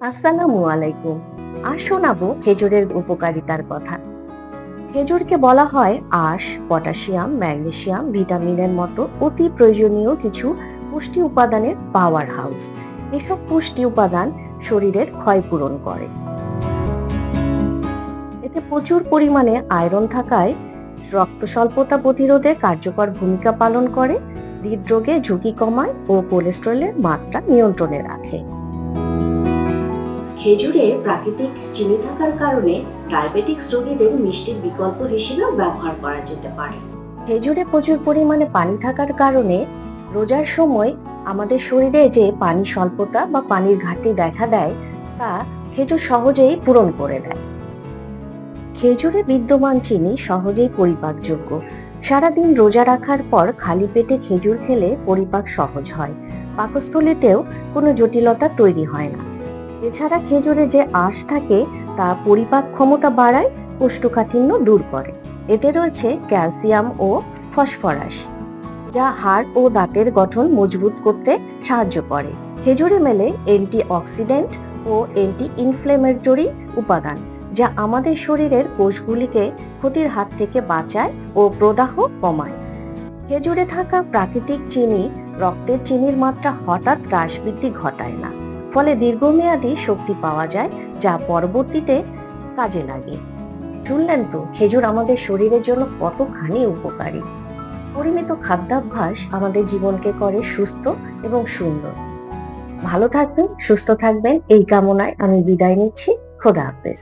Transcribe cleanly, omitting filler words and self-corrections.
আসসালামু আলাইকুম। আজ শোনাবো খেজুরের উপকারিতার কথা। খেজুরকে বলা হয় আঁশ, পটাশিয়াম, ম্যাগনেসিয়াম, ভিটামিনের মতো অতি প্রয়োজনীয় কিছু পুষ্টি উপাদানের পাওয়ার হাউস। এসব পুষ্টি উপাদান শরীরের ক্ষয় পূরণ করে। এতে প্রচুর পরিমাণে আয়রন থাকায় রক্ত স্বল্পতা প্রতিরোধে কার্যকর ভূমিকা পালন করে, হৃদরোগে ঝুঁকি কমায় ও কোলেস্টেরলের মাত্রা নিয়ন্ত্রণে রাখে। খেজুরে প্রাকৃতিক চিনি থাকার কারণে ডায়াবেটিক্স রোগীদের মিষ্টির বিকল্প হিসেবেও ব্যবহার করা যেতে পারে। খেজুরে প্রচুর পরিমাণে পানি থাকার কারণে রোজার সময় আমাদের শরীরে যে পানি স্বল্পতা বা পানির ঘাটতি দেখা দেয়, তা খেজুর সহজেই পূরণ করে দেয়। খেজুরে বিদ্যমান চিনি সহজেই পরিপাকযোগ্য। সারাদিন রোজা রাখার পর খালি পেটে খেজুর খেলে পরিপাক সহজ হয়, পাকস্থলীতেও কোনো জটিলতা তৈরি হয় না। এছাড়া খেজুরে যে আঁশ থাকে তা পরিপাক ক্ষমতা বাড়ায়, কোষ্ঠকাঠিন্য দূর করে। এতে রয়েছে ক্যালসিয়াম ও ফসফরাস, যা হাড় ও দাঁতের গঠন মজবুত করতে সাহায্য করে। খেজুরে মেলে অ্যান্টিঅক্সিডেন্ট ও অ্যান্টি ইনফ্লেমেটরি উপাদান, যা আমাদের শরীরের কোষগুলিকে ক্ষতির হাত থেকে বাঁচায় ও প্রদাহ কমায়। খেজুরে থাকা প্রাকৃতিক চিনি রক্তের চিনির মাত্রা হঠাৎ হ্রাস বৃদ্ধি ঘটায় না, ফলে দীর্ঘমেয়াদী শক্তি পাওয়া যায়, যা পরবর্তীতে কাজে লাগে। শুনলেন তো খেজুর আমাদের শরীরের জন্য কতখানি উপকারী। পরিমিত খাদ্যাভ্যাস আমাদের জীবনকে করে সুস্থ এবং সুন্দর। ভালো থাকবেন, সুস্থ থাকবেন এই কামনায় আমি বিদায় নিচ্ছি। খোদা হাফেজ।